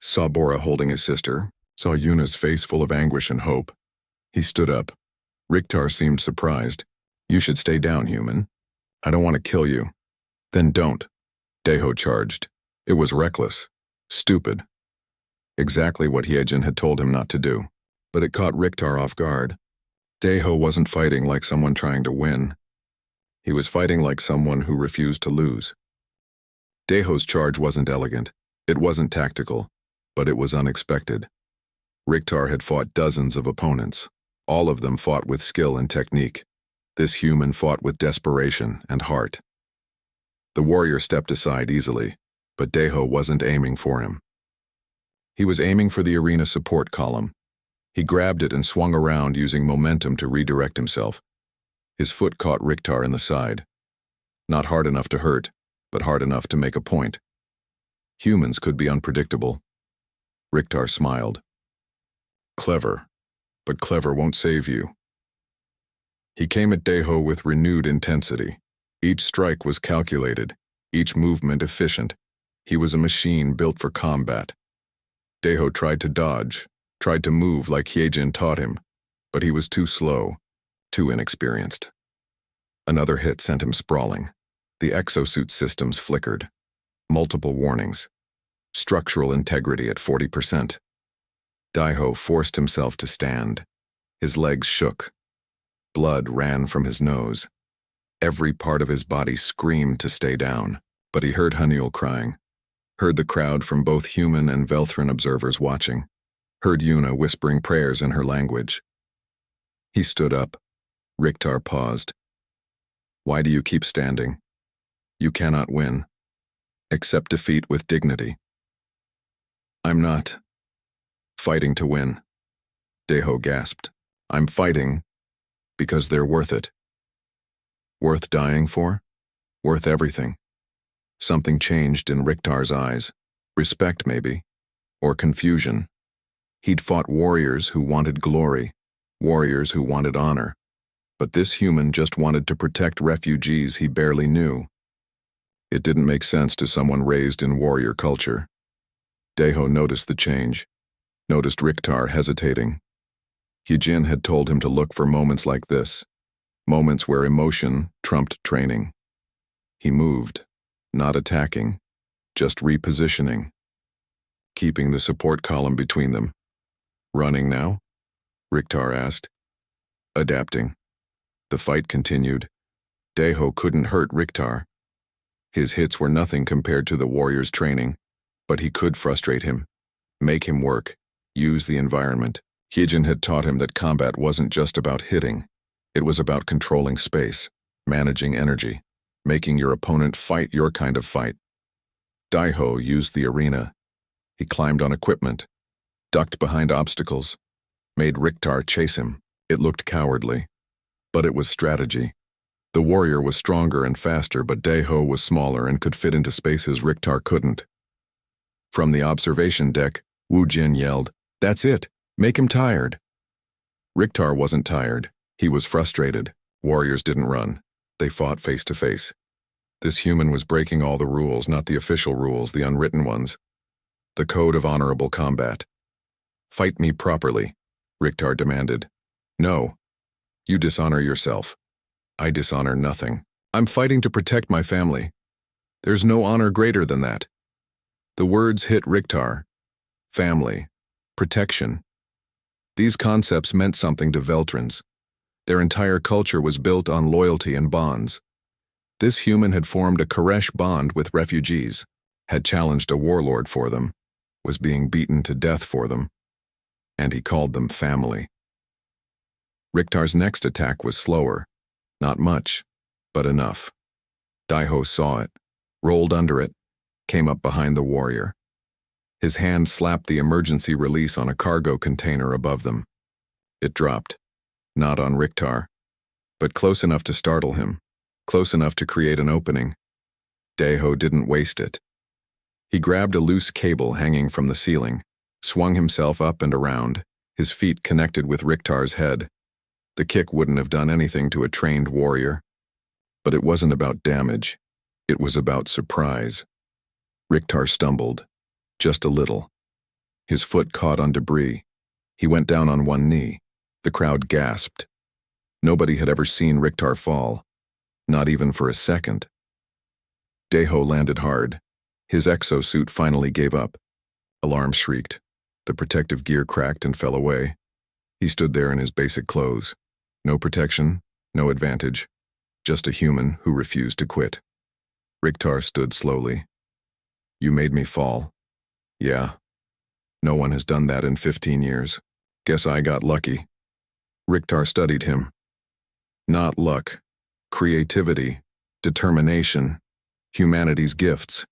saw Bora holding his sister, saw Yuna's face full of anguish and hope. He stood up. Riktar seemed surprised. "You should stay down, human. I don't want to kill you." "Then don't." Deho charged. It was reckless. Stupid. Exactly what Hyejin had told him not to do. But it caught Riktar off guard. Deho wasn't fighting like someone trying to win. He was fighting like someone who refused to lose. Deho's charge wasn't elegant. It wasn't tactical. But it was unexpected. Riktar had fought dozens of opponents. All of them fought with skill and technique. This human fought with desperation and heart. The warrior stepped aside easily, but Deho wasn't aiming for him. He was aiming for the arena support column. He grabbed it and swung around using momentum to redirect himself. His foot caught Riktar in the side. Not hard enough to hurt, but hard enough to make a point. Humans could be unpredictable. Riktar smiled. Clever, but clever won't save you. He came at Deho with renewed intensity. Each strike was calculated, each movement efficient. He was a machine built for combat. Deho tried to dodge, tried to move like Hyejin taught him, but he was too slow, too inexperienced. Another hit sent him sprawling. The exosuit systems flickered. Multiple warnings. Structural integrity at 40%. Deho forced himself to stand. His legs shook. Blood ran from his nose. Every part of his body screamed to stay down, but he heard Haniel crying, heard the crowd from both human and Velthran observers watching, heard Yuna whispering prayers in her language. He stood up. Riktar paused. Why do you keep standing? You cannot win. Accept defeat with dignity. I'm not fighting to win. Deho gasped. I'm fighting because they're worth it. Worth dying for? Worth everything. Something changed in Riktar's eyes. Respect, maybe. Or confusion. He'd fought warriors who wanted glory, warriors who wanted honor. But this human just wanted to protect refugees he barely knew. It didn't make sense to someone raised in warrior culture. Deho noticed the change, noticed Riktar hesitating. Hyejin had told him to look for moments like this, moments where emotion trumped training. He moved, not attacking, just repositioning, keeping the support column between them. Running now? Riktar asked. Adapting. The fight continued. Deho couldn't hurt Riktar. His hits were nothing compared to the warrior's training, but he could frustrate him, make him work, use the environment. Hyejin had taught him that combat wasn't just about hitting. It was about controlling space, managing energy, making your opponent fight your kind of fight. Deho used the arena. He climbed on equipment, ducked behind obstacles, made Riktar chase him. It looked cowardly, but it was strategy. The warrior was stronger and faster, but Deho was smaller and could fit into spaces Riktar couldn't. From the observation deck, Wu Jin yelled, "That's it! Make him tired!" Riktar wasn't tired. He was frustrated. Warriors didn't run. They fought face to face. This human was breaking all the rules, not the official rules, the unwritten ones. The code of honorable combat. "Fight me properly," Riktar demanded. "No. You dishonor yourself. I dishonor nothing. I'm fighting to protect my family. There's no honor greater than that." The words hit Riktar. Family. Protection. These concepts meant something to Veltrans. Their entire culture was built on loyalty and bonds. This human had formed a Koresh bond with refugees, had challenged a warlord for them, was being beaten to death for them, and he called them family. Riktar's next attack was slower. Not much, but enough. Deho saw it, rolled under it, came up behind the warrior. His hand slapped the emergency release on a cargo container above them. It dropped, not on Riktar, but close enough to startle him, close enough to create an opening. Deho didn't waste it. He grabbed a loose cable hanging from the ceiling, swung himself up and around, his feet connected with Riktar's head. The kick wouldn't have done anything to a trained warrior. But it wasn't about damage. It was about surprise. Riktar stumbled, just a little. His foot caught on debris. He went down on one knee. The crowd gasped. Nobody had ever seen Riktar fall, not even for a second. Deho landed hard. His exosuit finally gave up. Alarm shrieked. The protective gear cracked and fell away. He stood there in his basic clothes. No protection, no advantage, just a human who refused to quit. Riktar stood slowly. "You made me fall." "Yeah. No one has done that in 15 years. Guess I got lucky." Riktar studied him. Not luck. Creativity, determination, humanity's gifts.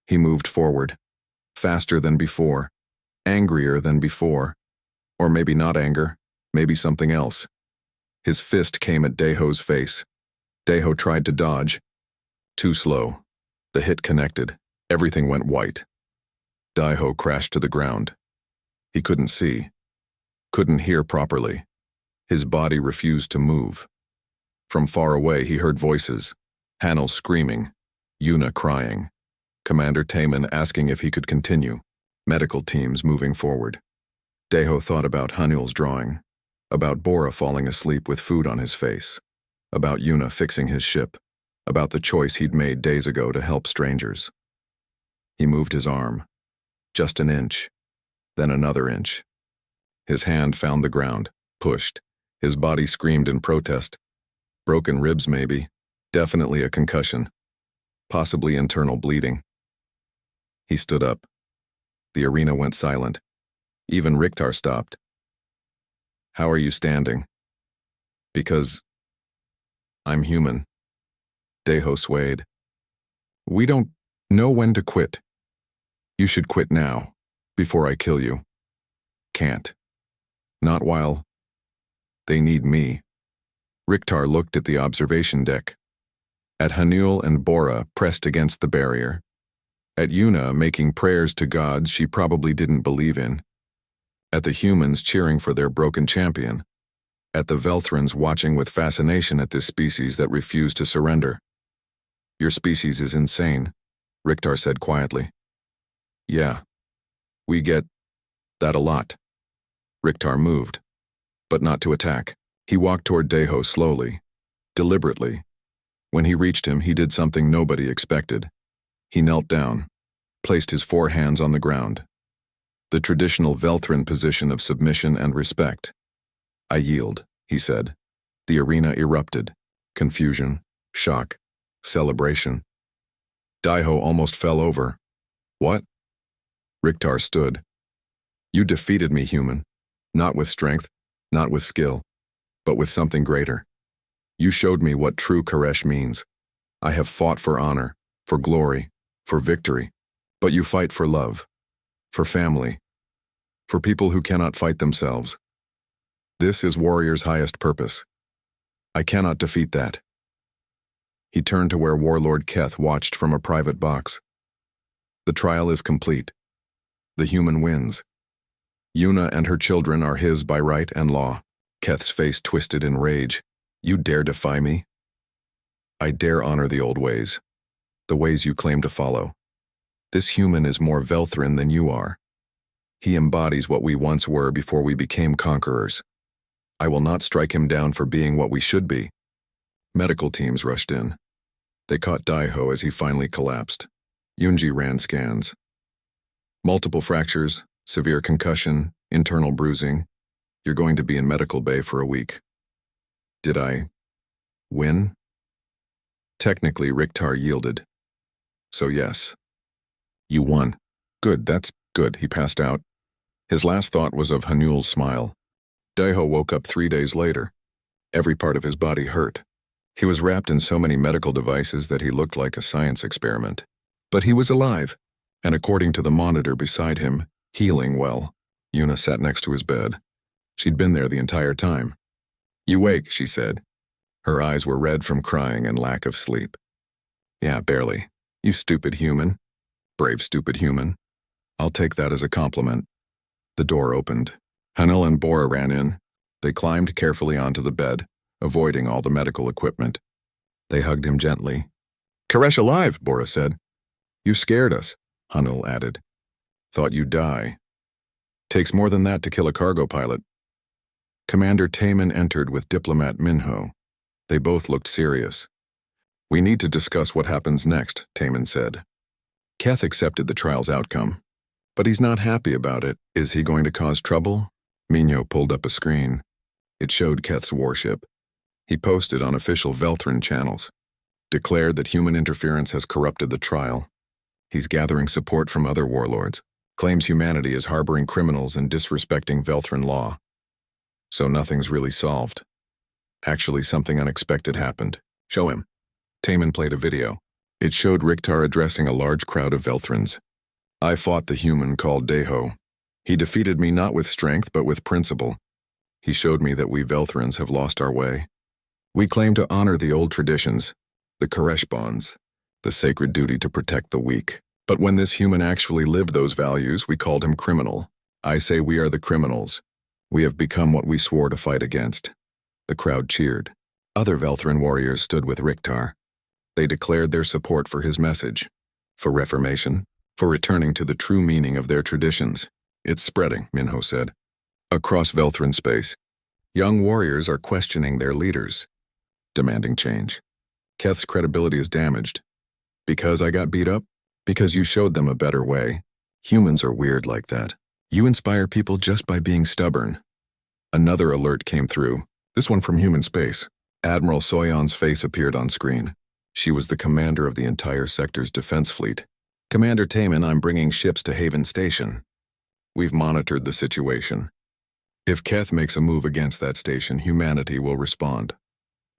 He moved forward, faster than before, angrier than before. Or maybe not anger, maybe something else. His fist came at Deho's face. Deho tried to dodge. Too slow. The hit connected. Everything went white. Deho crashed to the ground. He couldn't see. Couldn't hear properly. His body refused to move. From far away he heard voices. Hanel screaming. Yuna crying. Commander Taman asking if he could continue. Medical teams moving forward. Deho thought about Hanel's drawing. About Bora falling asleep with food on his face. About Yuna fixing his ship. About the choice he'd made days ago to help strangers. He moved his arm. Just an inch. Then another inch. His hand found the ground, pushed. His body screamed in protest. Broken ribs, maybe. Definitely a concussion. Possibly internal bleeding. He stood up. The arena went silent. Even Richter stopped. How are you standing? Because I'm human. Deho swayed. We don't know when to quit. You should quit now, before I kill you. Can't. Not while they need me. Richter looked at the observation deck. At Hanul and Bora pressed against the barrier. At Yuna making prayers to gods she probably didn't believe in. At the humans cheering for their broken champion. At the Velthrons watching with fascination at this species that refused to surrender. Your species is insane, Richter said quietly. Yeah. We get that a lot. Richter moved, but not to attack. He walked toward Deho slowly, deliberately. When he reached him, he did something nobody expected. He knelt down, placed his 4 hands on the ground. The traditional Velthron position of submission and respect. I yield, he said. The arena erupted. Confusion, shock, celebration. Deho almost fell over. What? Richter stood. You defeated me, human. Not with strength, not with skill, but with something greater. You showed me what true Koresh means. I have fought for honor, for glory, for victory, but you fight for love, for family, for people who cannot fight themselves. This is warrior's highest purpose. I cannot defeat that. He turned to where Warlord Keth watched from a private box. The trial is complete. The human wins. Yuna and her children are his by right and law. Keth's face twisted in rage. You dare defy me? I dare honor the old ways. The ways you claim to follow. This human is more Velthron than you are. He embodies what we once were before we became conquerors. I will not strike him down for being what we should be. Medical teams rushed in. They caught Deho as he finally collapsed. Yunji ran scans. Multiple fractures, severe concussion, internal bruising. You're going to be in medical bay for a week. Did I win? Technically, Richter yielded. So yes. You won. Good, that's good. He passed out. His last thought was of Hanul's smile. Deho woke up 3 days later. Every part of his body hurt. He was wrapped in so many medical devices that he looked like a science experiment. But he was alive, and according to the monitor beside him, healing well. Yuna sat next to his bed. She'd been there the entire time. You wake, she said. Her eyes were red from crying and lack of sleep. Yeah, barely. You stupid human. Brave stupid human. I'll take that as a compliment. The door opened. Hanul and Bora ran in. They climbed carefully onto the bed, avoiding all the medical equipment. They hugged him gently. Koresh alive, Bora said. You scared us, Hanul added. Thought you'd die. Takes more than that to kill a cargo pilot. Commander Taman entered with Diplomat Minho. They both looked serious. We need to discuss what happens next, Taman said. Keth accepted the trial's outcome, but he's not happy about it. Is he going to cause trouble? Minho pulled up a screen. It showed Keth's warship. He posted on official Velthron channels, declared that human interference has corrupted the trial. He's gathering support from other warlords, claims humanity is harboring criminals and disrespecting Velthron law. So nothing's really solved. Actually, something unexpected happened. Show him. Taman played a video. It showed Richter addressing a large crowd of Velthrons. I fought the human called Deho. He defeated me not with strength but with principle. He showed me that we Velthrons have lost our way. We claim to honor the old traditions, the Koresh bonds, the sacred duty to protect the weak. But when this human actually lived those values, we called him criminal. I say we are the criminals. We have become what we swore to fight against. The crowd cheered. Other Velthron warriors stood with Richter. They declared their support for his message, for reformation, for returning to the true meaning of their traditions. It's spreading, Minho said. Across Velthron space, young warriors are questioning their leaders, demanding change. Keth's credibility is damaged. Because I got beat up? Because you showed them a better way. Humans are weird like that. You inspire people just by being stubborn. Another alert came through, this one from human space. Admiral Soyon's face appeared on screen. She was the commander of the entire sector's defense fleet. Commander Taman, I'm bringing ships to Haven Station. We've monitored the situation. If Keth makes a move against that station, humanity will respond.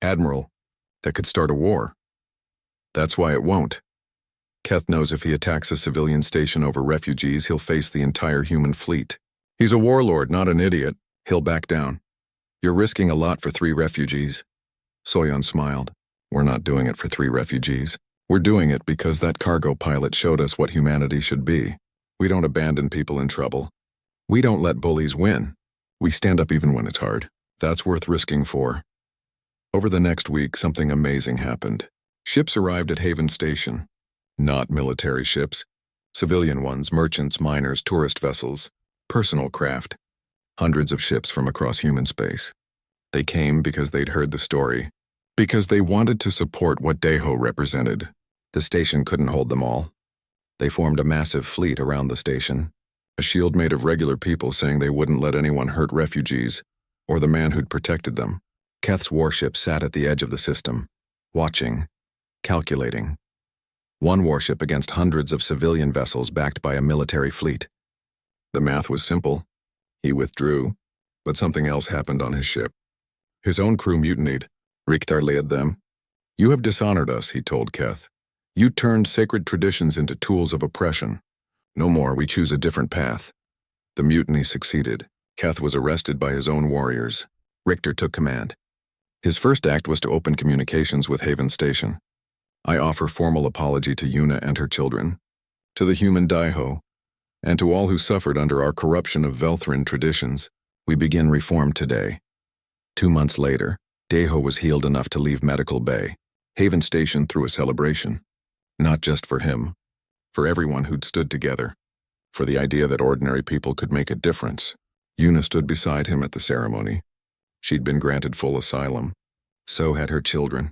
Admiral, that could start a war. That's why it won't. Keth knows if he attacks a civilian station over refugees, he'll face the entire human fleet. He's a warlord, not an idiot. He'll back down. You're risking a lot for 3 refugees. Soyon smiled. We're not doing it for 3 refugees. We're doing it because that cargo pilot showed us what humanity should be. We don't abandon people in trouble. We don't let bullies win. We stand up even when it's hard. That's worth risking for. Over the next week, something amazing happened. Ships arrived at Haven Station. Not military ships. Civilian ones, merchants, miners, tourist vessels, personal craft. Hundreds of ships from across human space. They came because they'd heard the story. Because they wanted to support what Deho represented. The station couldn't hold them all. They formed a massive fleet around the station. A shield made of regular people saying they wouldn't let anyone hurt refugees, or the man who'd protected them. Keth's warship sat at the edge of the system, watching, calculating. One warship against hundreds of civilian vessels backed by a military fleet. The math was simple. He withdrew, but something else happened on his ship. His own crew mutinied. Richter led them. You have dishonored us, he told Keth. You turned sacred traditions into tools of oppression. No more, we choose a different path. The mutiny succeeded. Keth was arrested by his own warriors. Richter took command. His first act was to open communications with Haven Station. I offer formal apology to Yuna and her children, to the human Daiho, and to all who suffered under our corruption of Velthrin traditions. We begin reform today. 2 months later, Daiho was healed enough to leave Medical Bay. Haven Station threw a celebration. Not just for him, for everyone who'd stood together, for the idea that ordinary people could make a difference. Yuna stood beside him at the ceremony. She'd been granted full asylum. So had her children.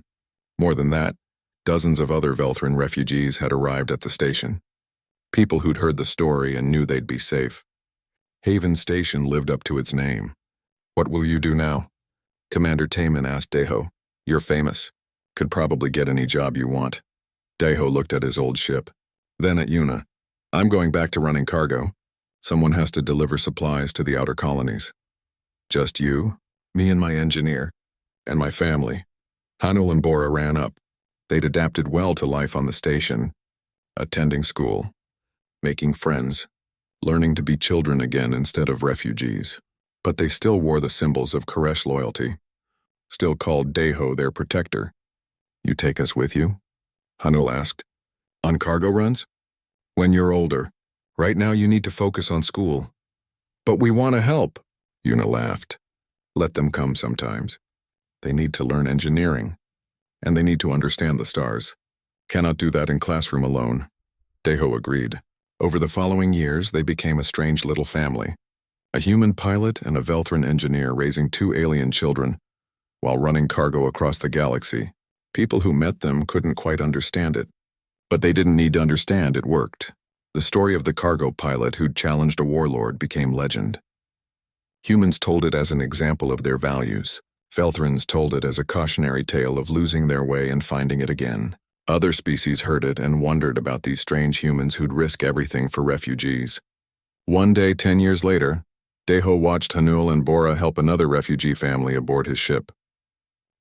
More than that, dozens of other Velthrin refugees had arrived at the station. People who'd heard the story and knew they'd be safe. Haven Station lived up to its name. What will you do now? Commander Taman asked Daiho. You're famous. Could probably get any job you want. Daiho looked at his old ship. Then at Yuna. I'm going back to running cargo. Someone has to deliver supplies to the outer colonies. Just you, me and my engineer, and my family. Hanul and Bora ran up. They'd adapted well to life on the station, attending school, making friends, learning to be children again instead of refugees. But they still wore the symbols of Koresh loyalty, still called Daiho their protector. You take us with you? Hanul asked. On cargo runs? When you're older. Right now you need to focus on school. But we want to help, Yuna laughed. Let them come sometimes. They need to learn engineering. And they need to understand the stars. Cannot do that in classroom alone. Daiho agreed. Over the following years, they became a strange little family. A human pilot and a Velthrin engineer raising 2 alien children, while running cargo across the galaxy. People who met them couldn't quite understand it. But they didn't need to understand, it worked. The story of the cargo pilot who'd challenged a warlord became legend. Humans told it as an example of their values. Velthrins told it as a cautionary tale of losing their way and finding it again. Other species heard it and wondered about these strange humans who'd risk everything for refugees. One day, 10 years later, Daiho watched Hanul and Bora help another refugee family aboard his ship.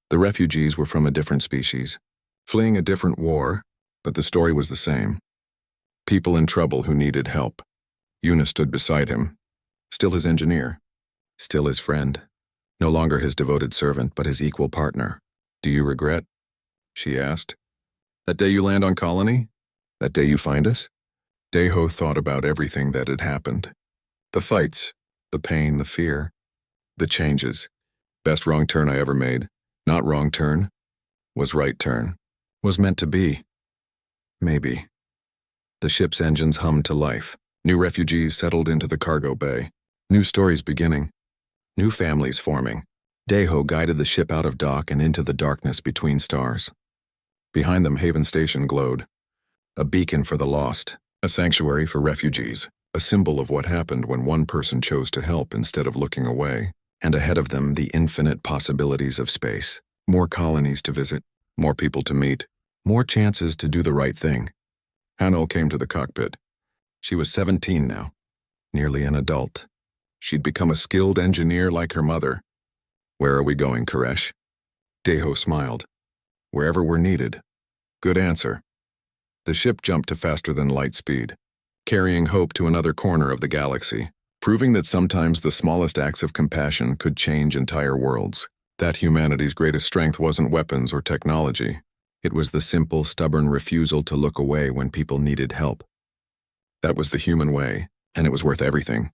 The refugees were from a different species, fleeing a different war, but the story was the same. People in trouble who needed help. Yuna stood beside him, still his engineer, still his friend. No longer his devoted servant, but his equal partner. Do you regret? She asked. That day you land on colony? That day you find us? Daiho thought about everything that had happened. The fights, the pain, the fear, the changes. Best wrong turn I ever made. Not wrong turn. Was right turn. Was meant to be. Maybe. The ship's engines hummed to life. New refugees settled into the cargo bay. New stories beginning. New families forming. Daiho guided the ship out of dock and into the darkness between stars. Behind them, Haven Station glowed. A beacon for the lost, a sanctuary for refugees, a symbol of what happened when one person chose to help instead of looking away, and ahead of them the infinite possibilities of space. More colonies to visit, more people to meet, more chances to do the right thing. Hanel came to the cockpit. She was 17 now, nearly an adult. She'd become a skilled engineer like her mother. Where are we going, Koresh? Deho smiled. Wherever we're needed. Good answer. The ship jumped to faster than light speed, carrying hope to another corner of the galaxy, proving that sometimes the smallest acts of compassion could change entire worlds. That humanity's greatest strength wasn't weapons or technology. It was the simple, stubborn refusal to look away when people needed help. That was the human way, and it was worth everything.